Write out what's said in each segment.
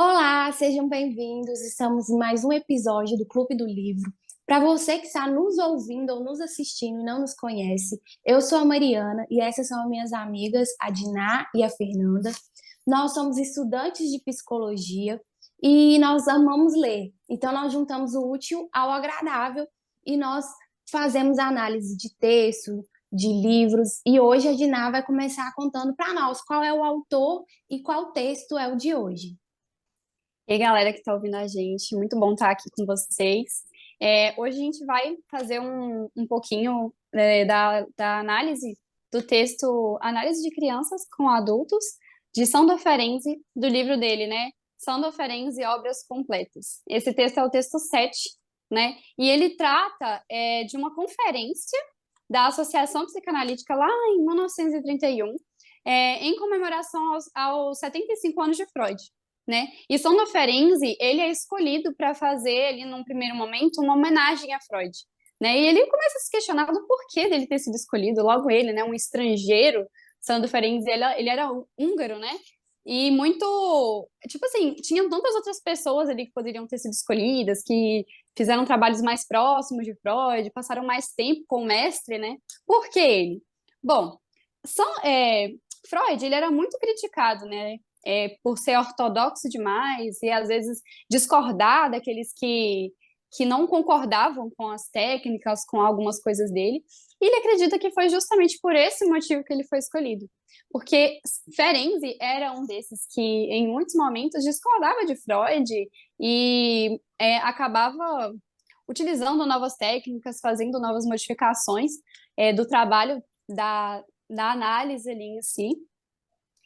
Olá, sejam bem-vindos. Estamos em mais um episódio do Clube do Livro. Para você que está nos ouvindo ou nos assistindo e não nos conhece, eu sou a Mariana e essas são as minhas amigas, a Diná e a Fernanda. Nós somos estudantes de psicologia e nós amamos ler. Então, nós juntamos o útil ao agradável e nós fazemos análise de texto, de livros. E hoje a Diná vai começar contando para nós qual é o autor e qual texto é o de hoje. E aí, galera que está ouvindo a gente, muito bom estar aqui com vocês. Hoje a gente vai fazer um pouquinho da análise do texto Análise de Crianças com Adultos, de Sandor Ferenczi, do livro dele, né? Sandor Ferenczi, Obras Completas. Esse texto é o texto 7, né? E ele trata de uma conferência da Associação Psicanalítica lá em 1931, em comemoração aos 75 anos de Freud, né? E Sandor Ferenczi, ele é escolhido para fazer, ali num primeiro momento, uma homenagem a Freud, né? E ele começa a se questionar do porquê dele ter sido escolhido, logo ele, né, um estrangeiro. Sandor Ferenczi, ele era húngaro, né? E muito, tipo assim, tinham tantas outras pessoas ali que poderiam ter sido escolhidas, que fizeram trabalhos mais próximos de Freud, passaram mais tempo com o mestre, né? Por que ele? Bom, Freud, ele era muito criticado, né? Por ser ortodoxo demais e às vezes discordar daqueles que não concordavam com as técnicas, com algumas coisas dele. E ele acredita que foi justamente por esse motivo que ele foi escolhido. Porque Ferenczi era um desses que, em muitos momentos, discordava de Freud e acabava utilizando novas técnicas, fazendo novas modificações do trabalho da análise ali em si.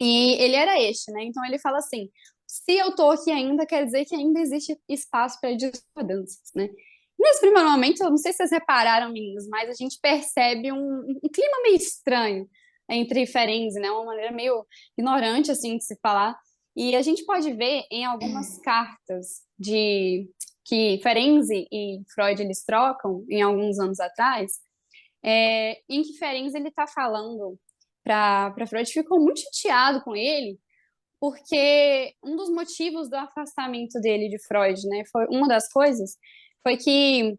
E ele era este, né? Então ele fala assim: se eu tô aqui ainda, quer dizer que ainda existe espaço para discordâncias, né? Nesse primeiro momento, eu não sei se vocês repararam, meninos, mas a gente percebe um clima meio estranho entre Ferenczi, né? Uma maneira meio ignorante, assim, de se falar. E a gente pode ver em algumas cartas de que Ferenczi e Freud eles trocam em alguns anos atrás, em que Ferenczi ele está falando para Freud, ficou muito chateado com ele, porque um dos motivos do afastamento dele de Freud, né, foi uma das coisas, foi que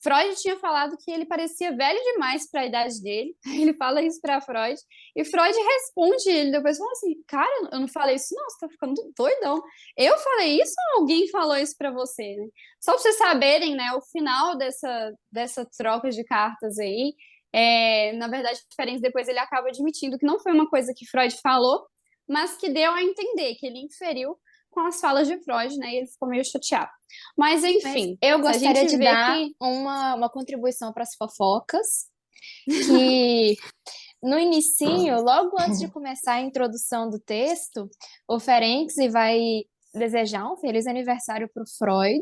Freud tinha falado que ele parecia velho demais para a idade dele. Ele fala isso para Freud e Freud responde ele depois fala assim: "Cara, eu não falei isso, não. Você tá ficando doidão. Eu falei isso ou alguém falou isso para você, né?" Só para vocês saberem, né, o final dessa troca de cartas aí, na verdade, a diferença depois ele acaba admitindo que não foi uma coisa que Freud falou, mas que deu a entender que ele inferiu com as falas de Freud, né? E ele ficou meio chateado. Mas, Mas enfim, eu se a gostaria gente de vê dar que. uma contribuição para as fofocas, que no inicinho, logo antes de começar a introdução do texto, o Ferenczi vai desejar um feliz aniversário para o Freud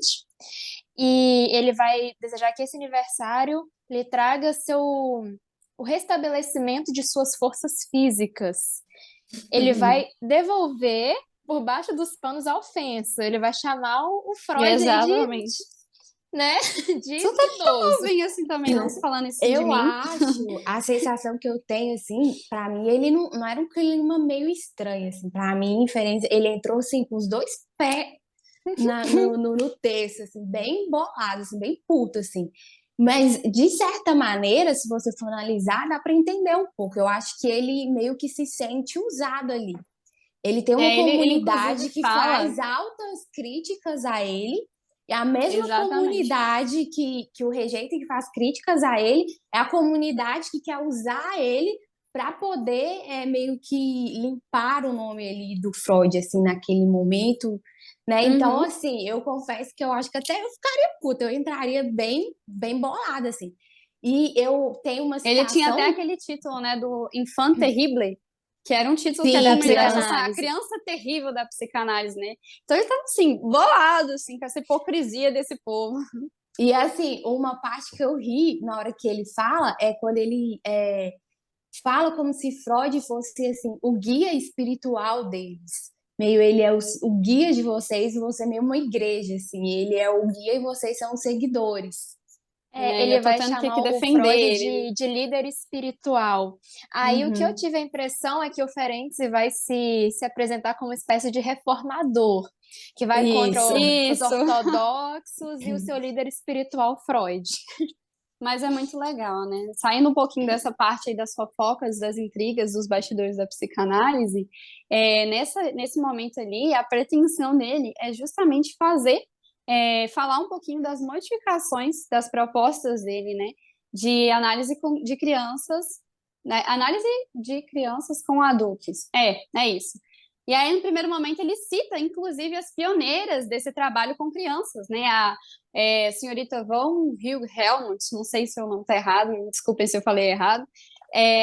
e ele vai desejar que esse aniversário lhe traga o restabelecimento de suas forças físicas. Ele vai devolver por baixo dos panos a ofensa. Ele vai chamar o Freud aí de, Exatamente. né, de Você tá tão idoso. novinho assim também, não, se falando isso de Eu mim. acho, a sensação que eu tenho, assim, pra mim, ele não era um clima meio estranho, assim, pra mim, inferência, ele entrou, assim, com os dois pés no texto, assim, bem bolado, assim, bem puto, assim. Mas, de certa maneira, se você for analisar, dá pra entender um pouco. Eu acho que ele meio que se sente usado ali. Ele tem uma Ele inclusive comunidade que fala. faz altas críticas a ele, e a mesma Exatamente. comunidade que o rejeita e que faz críticas a ele é a comunidade que quer usar ele para poder meio que limpar o nome ali do Freud, assim, naquele momento, né? Então, Uhum. assim, eu confesso que eu acho que até eu ficaria puta, eu entraria bem, bem bolada, assim. E eu tenho uma Ele tinha até citação, aquele título, né, do Enfant Terrible, que era um título que sim, até da melhor assim, a psicanálise. criança terrível da psicanálise, né? Então ele tava assim, bolado, assim, com essa hipocrisia desse povo. E assim, uma parte que eu ri na hora que ele fala é quando ele fala como se Freud fosse assim o guia espiritual deles. Meio ele é o guia de vocês e você é meio uma igreja, assim. Ele é o guia e vocês são os seguidores. né? E Ele eu tô vai tendo que aqui chamar o defender Freud ele. de líder espiritual. Aí o que eu Uhum. tive a impressão é que o Ferenczi vai se apresentar como uma espécie de reformador, que vai contra Isso. os Isso. ortodoxos e o seu líder espiritual Freud. Mas é muito legal, né? Saindo um pouquinho dessa parte aí das fofocas, das intrigas, dos bastidores da psicanálise, nesse momento ali, a pretensão dele é justamente falar um pouquinho das modificações das propostas dele, né? De análise de crianças, né? Análise de crianças com adultos. É isso. E aí, no primeiro momento, ele cita, inclusive, as pioneiras desse trabalho com crianças, né? Senhorita von Helmut, não sei se eu não está errado, me desculpem se eu falei errado,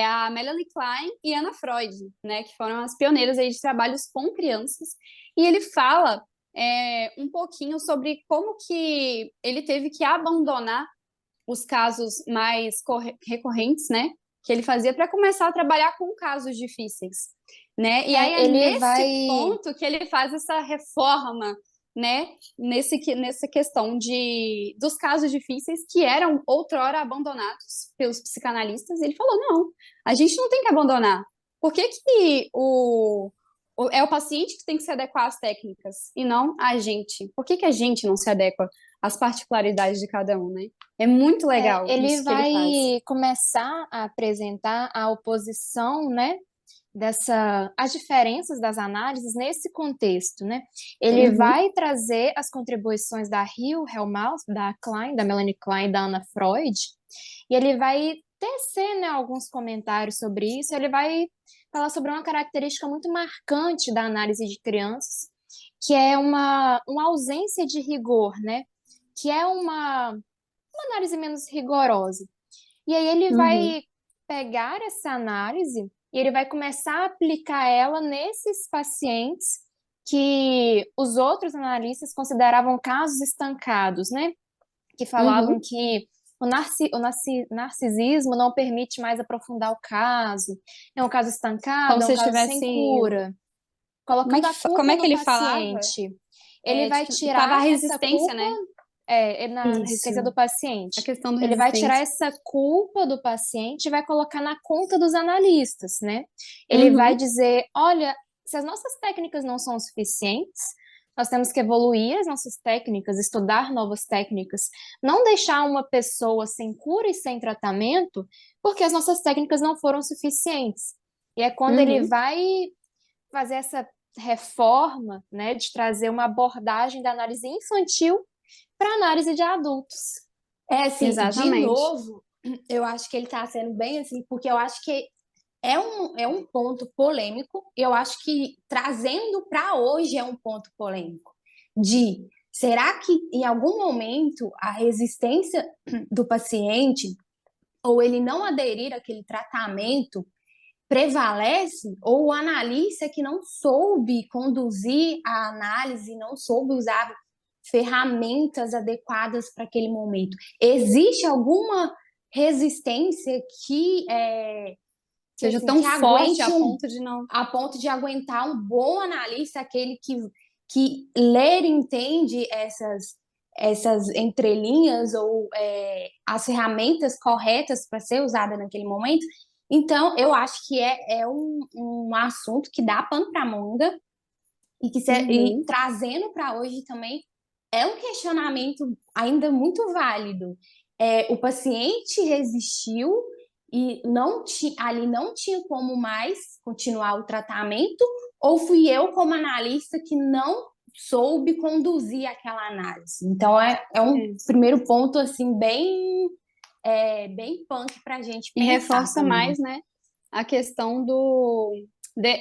a Melanie Klein e Anna Freud, né, que foram as pioneiras aí de trabalhos com crianças, e ele fala um pouquinho sobre como que ele teve que abandonar os casos mais recorrentes, né, que ele fazia para começar a trabalhar com casos difíceis, né, e aí é Ele nesse vai ponto que ele faz essa reforma, né, nessa questão dos casos difíceis que eram outrora abandonados pelos psicanalistas. Ele falou, não, a gente não tem que abandonar. Por que que é o paciente que tem que se adequar às técnicas e não a gente? Por que que a gente não se adequa às particularidades de cada um, né? É muito legal ele isso que ele faz. vai começar a apresentar a oposição, né, as diferenças das análises nesse contexto, né? Ele Uhum. vai trazer as contribuições da Hellmouth, da Klein, da Melanie Klein, da Anna Freud, e ele vai tecer, né, alguns comentários sobre isso. Ele vai falar sobre uma característica muito marcante da análise de crianças, que é uma ausência de rigor, né? Que é uma análise menos rigorosa. E aí ele Uhum. vai pegar essa análise e ele vai começar a aplicar ela nesses pacientes que os outros analistas consideravam casos estancados, né? Que falavam Uhum. que o narcisismo não permite mais aprofundar o caso, é um caso Como estancado, é um se caso sem tivesse... cura, colocando a Como culpa é que no ele falava? paciente. Ele vai Que tava a tirar essa resistência, culpa né? na resistência do Isso. A paciente. questão do Ele vai tirar resistência. essa culpa do paciente e vai colocar na conta dos analistas, né? Ele vai Uhum. dizer, olha, se as nossas técnicas não são suficientes, nós temos que evoluir as nossas técnicas, estudar novas técnicas, não deixar uma pessoa sem cura e sem tratamento, porque as nossas técnicas não foram suficientes. E é quando ele Uhum. vai fazer essa reforma, né, de trazer uma abordagem da análise infantil para análise de adultos. Assim, de Exatamente. novo, eu acho que ele está sendo bem assim, porque eu acho que é um ponto polêmico. Eu acho que trazendo para hoje é um ponto polêmico. De será que em algum momento a resistência do paciente ou ele não aderir àquele tratamento prevalece, ou o analista que não soube conduzir a análise, não soube usar ferramentas adequadas para aquele momento? Existe alguma resistência que Seja assim tão que forte aguente a ponto de não. a ponto de aguentar um bom analista, aquele que lê e entende essas entrelinhas ou as ferramentas corretas para ser usada naquele momento? Então, eu acho que é um assunto que dá pano para manga e Uhum. trazendo para hoje também é um questionamento ainda muito válido. O paciente resistiu e ali não tinha como mais continuar o tratamento, ou fui eu, como analista, que não soube conduzir aquela análise? Então, é um É. primeiro ponto, assim, bem punk para a gente E pensar reforça também. mais, né, a questão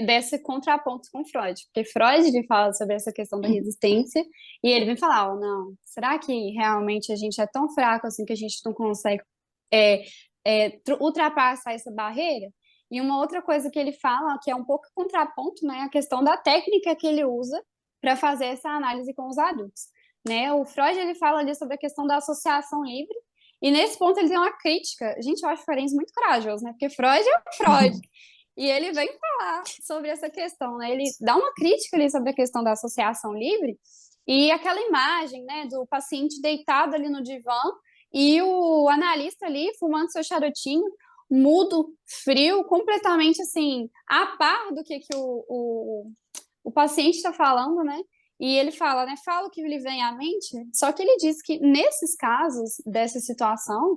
desse contraponto com Freud, porque Freud ele fala sobre essa questão da resistência e ele vem falar, oh, não, será que realmente a gente é tão fraco assim que a gente não consegue ultrapassar essa barreira? E uma outra coisa que ele fala, que é um pouco contraponto, né, a questão da técnica que ele usa para fazer essa análise com os adultos, né? O Freud ele fala ali sobre a questão da associação livre e nesse ponto ele tem uma crítica. Gente, eu acho o Ferenczi muito corajoso, né? Porque Freud é o Freud. E ele vem falar sobre essa questão, né? Ele dá uma crítica ali sobre a questão da associação livre e aquela imagem, né, do paciente deitado ali no divã e o analista ali fumando seu charutinho, mudo, frio, completamente assim, a par do que o paciente está falando, né? E ele fala, né? Fala o que lhe vem à mente. Só que ele diz que nesses casos, dessa situação,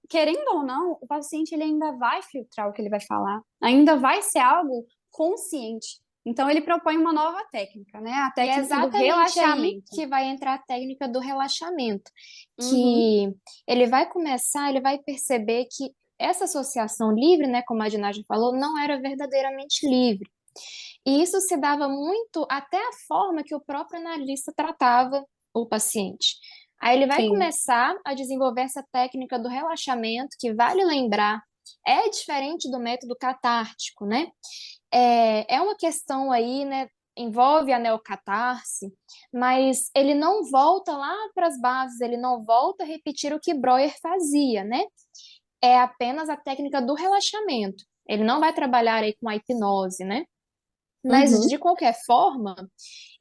querendo ou não, o paciente ele ainda vai filtrar o que ele vai falar, ainda vai ser algo consciente. Então ele propõe uma nova técnica, né? A E é técnica do exatamente aí relaxamento. que vai entrar a técnica do relaxamento, Uhum, que ele vai começar, ele vai perceber que essa associação livre, né, como a Dinah falou, não era verdadeiramente livre. E isso se dava muito até a forma que o próprio analista tratava o paciente. Aí ele vai sim. começar a desenvolver essa técnica do relaxamento, que vale lembrar, é diferente do método catártico, né? É uma questão aí, né? Envolve a neocatarse, mas ele não volta lá para as bases, ele não volta a repetir o que Breuer fazia, né? É apenas a técnica do relaxamento. Ele não vai trabalhar aí com a hipnose, né? Mas, Uhum. de qualquer forma,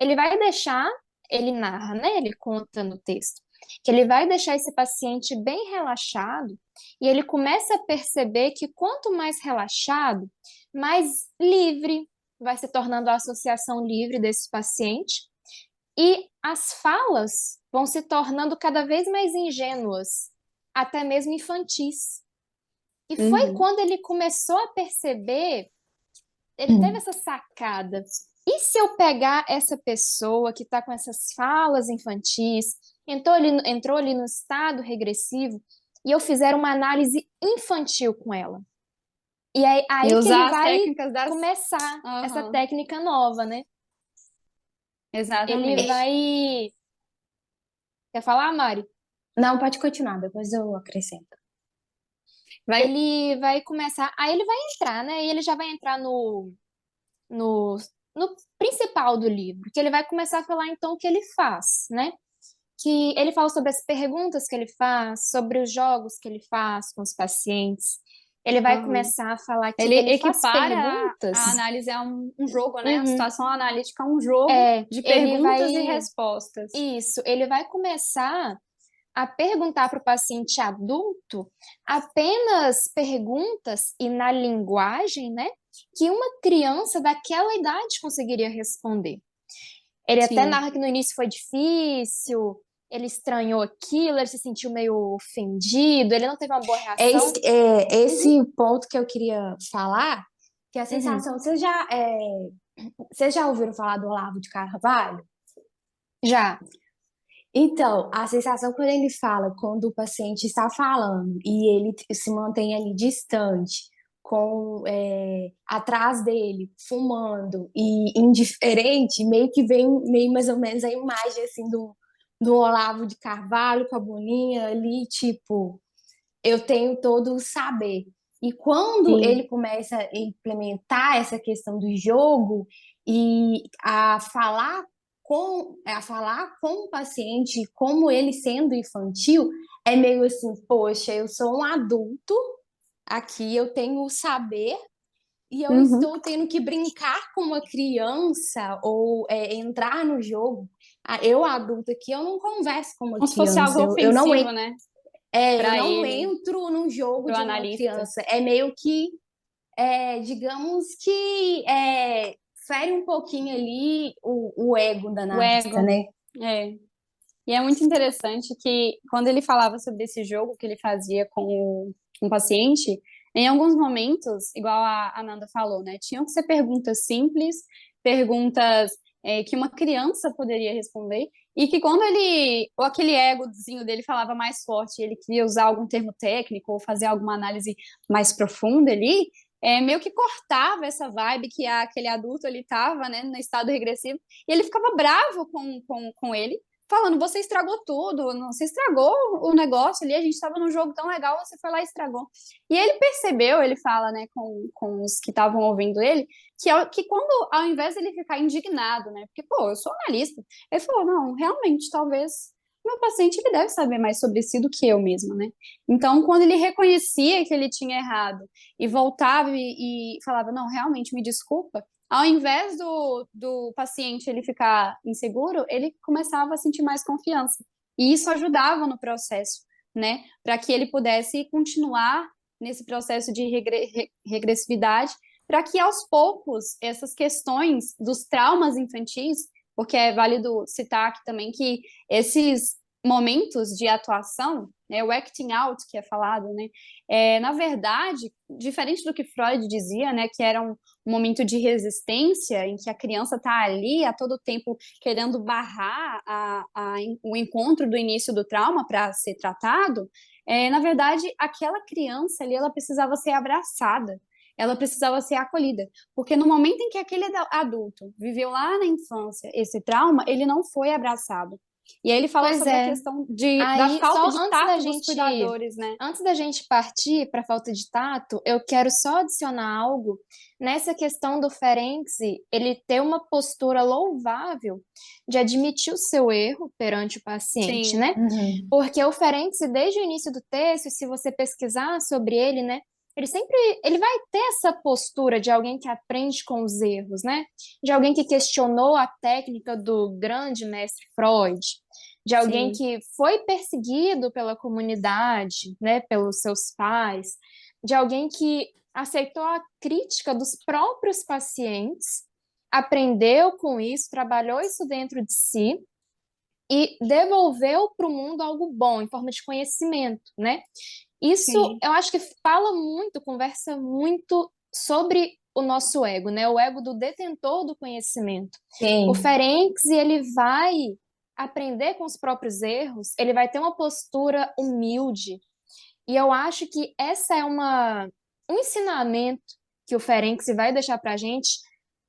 ele vai deixar, ele narra, né? Ele conta no texto, que ele vai deixar esse paciente bem relaxado e ele começa a perceber que quanto mais relaxado, mais livre vai se tornando a associação livre desse paciente e as falas vão se tornando cada vez mais ingênuas, até mesmo infantis. E foi Uhum. quando ele começou a perceber, ele teve essa sacada. E se eu pegar essa pessoa que está com essas falas infantis, entrou ali no estado regressivo, e eu fizer uma análise infantil com ela? E é E aí que ele usar as vai técnicas das. começar essa Aham, técnica nova, né? Ele exatamente. vai. Quer falar, Mari? Não, pode continuar, depois eu acrescento. Vai. Ele vai começar. Aí ele vai entrar, né? E ele já vai entrar no, no principal do livro, que ele vai começar a falar então o que ele faz, né? Que ele fala sobre as perguntas que ele faz, sobre os jogos que ele faz com os pacientes. Ele vai Aham. começar a falar que Ele ele faz equipara perguntas. a análise a um jogo, né? A Uhum. situação analítica é um jogo de Ele perguntas e vai. respostas. Isso, ele vai começar a perguntar para o paciente adulto apenas perguntas e na linguagem, né, que uma criança daquela idade conseguiria responder. Ele até Sim. narra que no início foi difícil, ele estranhou aquilo, ele se sentiu meio ofendido, ele não teve uma boa É reação. esse ponto que eu queria falar, que a Uhum. sensação, vocês já ouviram falar do Olavo de Carvalho? Já. Então, a sensação quando ele fala, quando o paciente está falando e ele se mantém ali distante, atrás dele, fumando e indiferente, meio que vem meio mais ou menos a imagem assim do Olavo de Carvalho com a bolinha ali, tipo, eu tenho todo o saber. E quando Sim. ele começa a implementar essa questão do jogo e a falar com o paciente, como ele sendo infantil, é meio assim, poxa, eu sou um adulto, aqui eu tenho o saber e eu Uhum. estou tendo que brincar com uma criança ou entrar no jogo. Eu, adulta aqui, eu não converso com uma Como se fosse algo criança, ofensivo, né? eu Para não ele, entro num jogo para o de uma analista. criança. É meio que, digamos que, fere um pouquinho ali o ego da O analista, ego. né? É. E é muito interessante que, quando ele falava sobre esse jogo que ele fazia com o paciente, em alguns momentos, igual a Nanda falou, né, tinham que ser perguntas simples, perguntas que uma criança poderia responder, e que quando ou aquele egozinho dele falava mais forte, ele queria usar algum termo técnico ou fazer alguma análise mais profunda ali, meio que cortava essa vibe que aquele adulto ele estava, né, no estado regressivo, e ele ficava bravo com ele, falando, você estragou tudo, você estragou o negócio ali, a gente estava num jogo tão legal, você foi lá e estragou. E ele percebeu, ele fala, né, com os que estavam ouvindo ele, que quando, ao invés dele ficar indignado, né, porque, pô, eu sou analista, ele falou, não, realmente, talvez meu paciente ele deve saber mais sobre si do que eu mesma, né? Então, quando ele reconhecia que ele tinha errado e voltava e falava, não, realmente, me desculpa, ao invés do paciente ele ficar inseguro, ele começava a sentir mais confiança. E isso ajudava no processo, né, para que ele pudesse continuar nesse processo de regressividade, para que aos poucos essas questões dos traumas infantis, porque é válido citar aqui também que esses momentos de atuação, né, o acting out que é falado, né, na verdade, diferente do que Freud dizia, né, que era um momento de resistência em que a criança está ali a todo tempo querendo barrar o encontro do início do trauma para ser tratado, na verdade, aquela criança ali, ela precisava ser abraçada, ela precisava ser acolhida, porque no momento em que aquele adulto viveu lá na infância esse trauma, ele não foi abraçado. E aí ele fala Pois sobre a é. questão da Aí, falta só de antes da tato dos gente, cuidadores, né? antes da gente partir para a falta de tato, eu quero só adicionar algo nessa questão do Ferenczi, ele ter uma postura louvável de admitir o seu erro perante o paciente, Sim, né? Uhum. Porque o Ferenczi, desde o início do texto, se você pesquisar sobre ele, né, ele sempre, ele vai ter essa postura de alguém que aprende com os erros, né? De alguém que questionou a técnica do grande mestre Freud, de alguém sim, que foi perseguido pela comunidade, né, pelos seus pais, de alguém que aceitou a crítica dos próprios pacientes, aprendeu com isso, trabalhou isso dentro de si e devolveu para o mundo algo bom, em forma de conhecimento, né? Isso sim, eu acho que fala muito, conversa muito sobre o nosso ego, né? O ego do detentor do conhecimento. O Sim. Ferenczi, ele vai aprender com os próprios erros, ele vai ter uma postura humilde. E eu acho que essa é um ensinamento que o Ferenczi vai deixar para a gente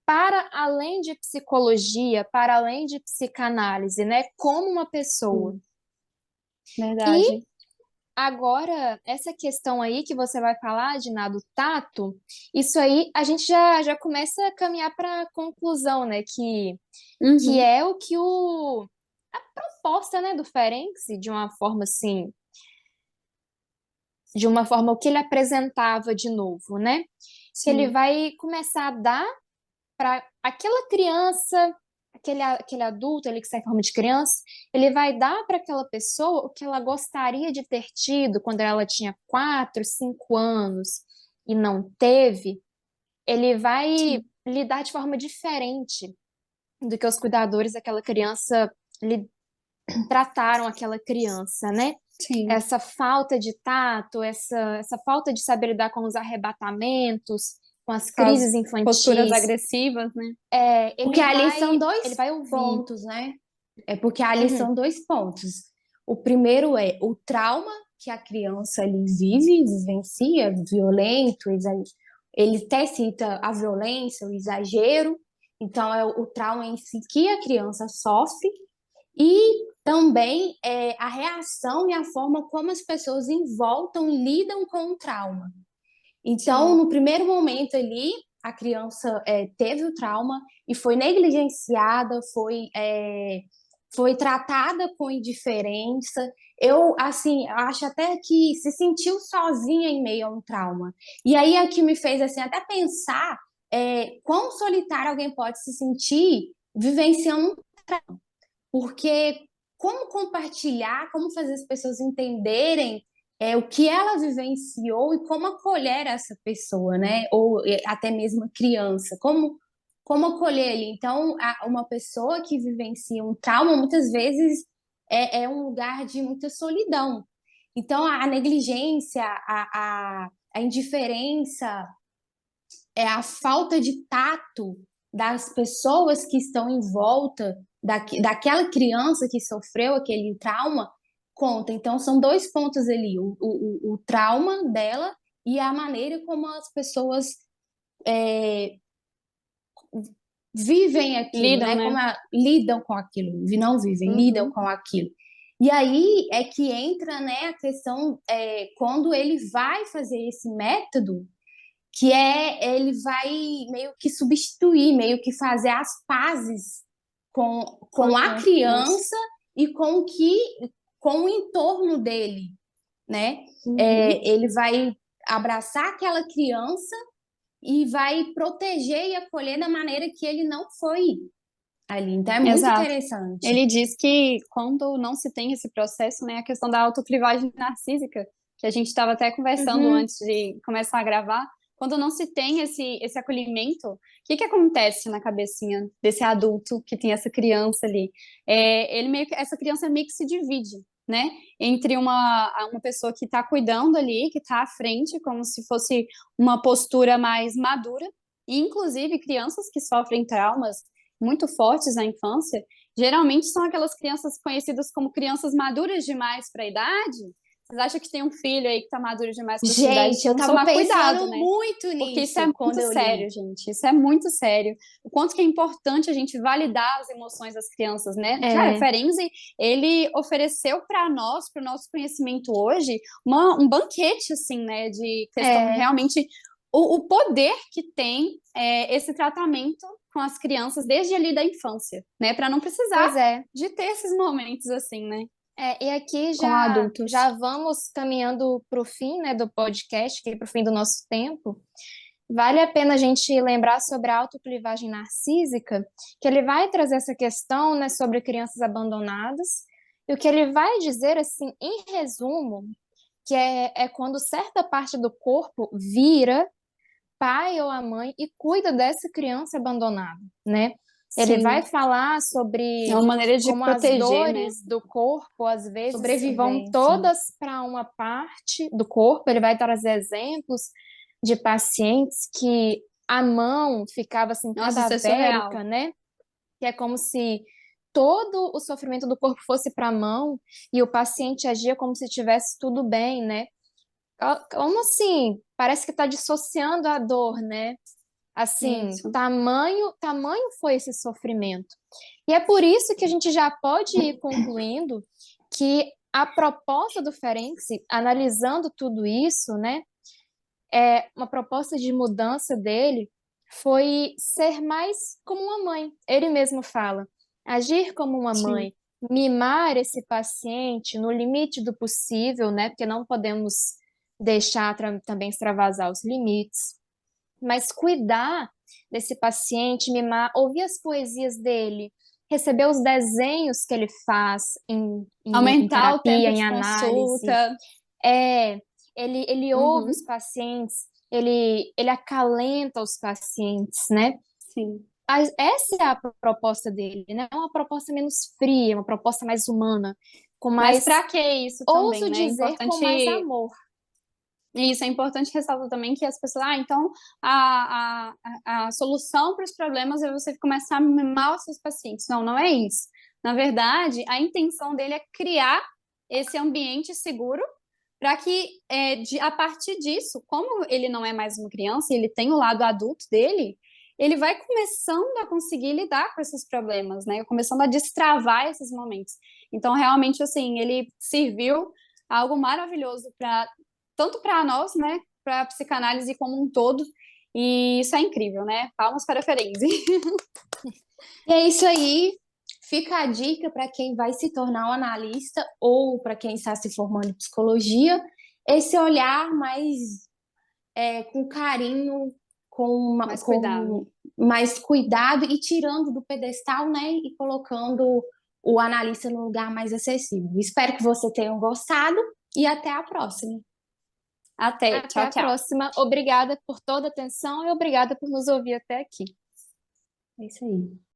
para além de psicologia, para além de psicanálise, né? Como uma pessoa. sim, E verdade. agora, essa questão aí que você vai falar, Dina, do tato, isso aí a gente já começa a caminhar para a conclusão, né? Que Uhum, é o que a proposta, né, do Ferenczi, de uma forma assim, de uma forma o que ele apresentava de novo, né? Que ele sim, vai começar a dar para aquela criança, aquele adulto ali que sai em forma de criança, ele vai dar para aquela pessoa o que ela gostaria de ter tido quando ela tinha 4, 5 anos e não teve, ele vai sim, lidar de forma diferente do que os cuidadores daquela criança lhe trataram aquela criança, né? sim. Essa falta de tato, essa falta de saber lidar com os arrebatamentos, com as Com as crises posturas infantis, agressivas, né? Porque ali são ele dois vai ouvir. pontos, né? É porque ali Uhum, são dois pontos. O primeiro é o trauma que a criança ali vive, vivencia, violento, ele até cita a violência, o exagero. Então, é o trauma em si que a criança sofre e também a reação e a forma como as pessoas em volta lidam com o trauma. Então, Sim, no primeiro momento ali, a criança teve o trauma e foi negligenciada, foi tratada com indiferença. Eu, assim, acho até que se sentiu sozinha em meio a um trauma. E aí é que me fez, assim, até pensar quão solitário alguém pode se sentir vivenciando um trauma. Porque como compartilhar, como fazer as pessoas entenderem o que ela vivenciou e como acolher essa pessoa, né? Ou até mesmo a criança, como acolher ele. Então, uma pessoa que vivencia um trauma, muitas vezes, é um lugar de muita solidão. Então, a negligência, a indiferença, a falta de tato das pessoas que estão em volta daquela criança que sofreu aquele trauma conta. Então, são dois pontos ali: o trauma dela e a maneira como as pessoas é, vivem aquilo, lidam, né? né? Lidam com aquilo, não vivem, lidam Uhum, com aquilo. E aí é que entra, né, a questão quando ele vai fazer esse método, que ele vai meio que substituir, meio que fazer as pazes com, com com a aquela criança. criança e com o entorno dele, né? Uhum, Ele vai abraçar aquela criança e vai proteger e acolher da maneira que ele não foi ali. Então é muito Exato. interessante. Ele diz que quando não se tem esse processo, né, a questão da autoclivagem narcísica, que a gente estava até conversando Uhum. antes de começar a gravar, quando não se tem esse acolhimento, o que que acontece na cabecinha desse adulto que tem essa criança ali? Ele meio que, essa criança meio que se divide, né, entre uma pessoa que está cuidando ali, que está à frente, como se fosse uma postura mais madura, e inclusive crianças que sofrem traumas muito fortes na infância, geralmente são aquelas crianças conhecidas como crianças maduras demais para a idade. Vocês acham que tem um filho aí que está maduro demais para sua idade? Gente, eu Vamos tava tomar cuidado, pensando né? muito Porque isso é nisso quando muito eu li. sério, gente. Isso é muito sério. O quanto que é importante a gente validar as emoções das crianças, né? Cara, É, Ferenczi, ele ofereceu para nós, para o nosso conhecimento hoje, um banquete, assim, né? De questão é, realmente o poder que tem esse tratamento com as crianças desde ali da infância, né? Para não precisar Pois é. de ter esses momentos assim, né? E aqui Com já adultos. vamos caminhando para o fim, né, do podcast, para o fim do nosso tempo. Vale a pena a gente lembrar sobre a autoclivagem narcísica, que ele vai trazer essa questão, né, sobre crianças abandonadas, e o que ele vai dizer, assim, em resumo, que é quando certa parte do corpo vira pai ou a mãe e cuida dessa criança abandonada, né? Ele vai Sim, falar é sobre uma maneira de como as proteger, né? dores do corpo às vezes vão sobrevivência. todas para uma parte do corpo. Ele vai trazer exemplos de pacientes que a mão ficava assim Nossa, isso é cadavérica, surreal. né? Que é como se todo o sofrimento do corpo fosse para a mão e o paciente agia como se tivesse tudo bem, né? Como assim? Parece que está dissociando a dor, né? Assim, Isso. tamanho foi esse sofrimento. E é por isso que a gente já pode ir concluindo que a proposta do Ferenczi, analisando tudo isso, né, uma proposta de mudança dele foi ser mais como uma mãe. Ele mesmo fala, agir como uma Sim. mãe, mimar esse paciente no limite do possível, né, porque não podemos deixar também extravasar os limites, mas cuidar desse paciente, mimar, ouvir as poesias dele, receber os desenhos que ele faz em Aumentar o terapia, tempo em de análise. consulta. É, ele ouve os Uhum. pacientes, ele acalenta os pacientes, né? Sim. Essa é a proposta dele, né? É uma proposta menos fria, uma proposta mais humana, com Mas mais, para que isso também, ouso né? É dizer, com mais importante. amor. E isso é importante ressaltar também que as pessoas, então a solução para os problemas é você começar a mimar os seus pacientes. Não, não é isso. Na verdade, a intenção dele é criar esse ambiente seguro para que, a partir disso, como ele não é mais uma criança, ele tem o lado adulto dele, ele vai começando a conseguir lidar com esses problemas, né? Começando a destravar esses momentos. Então, realmente, assim, ele serviu algo maravilhoso para tanto para nós, né, para a psicanálise como um todo. E isso é incrível, né? Palmas para a Ferenczi. E é isso aí. Fica a dica para quem vai se tornar um analista ou para quem está se formando em psicologia, esse olhar mais com carinho, Mas com cuidado. mais cuidado e tirando do pedestal, né? E colocando o analista no lugar mais acessível. Espero que você tenha gostado e até a próxima. Até. Até Tchau, a tchau. próxima. Obrigada por toda a atenção e obrigada por nos ouvir até aqui. É isso aí.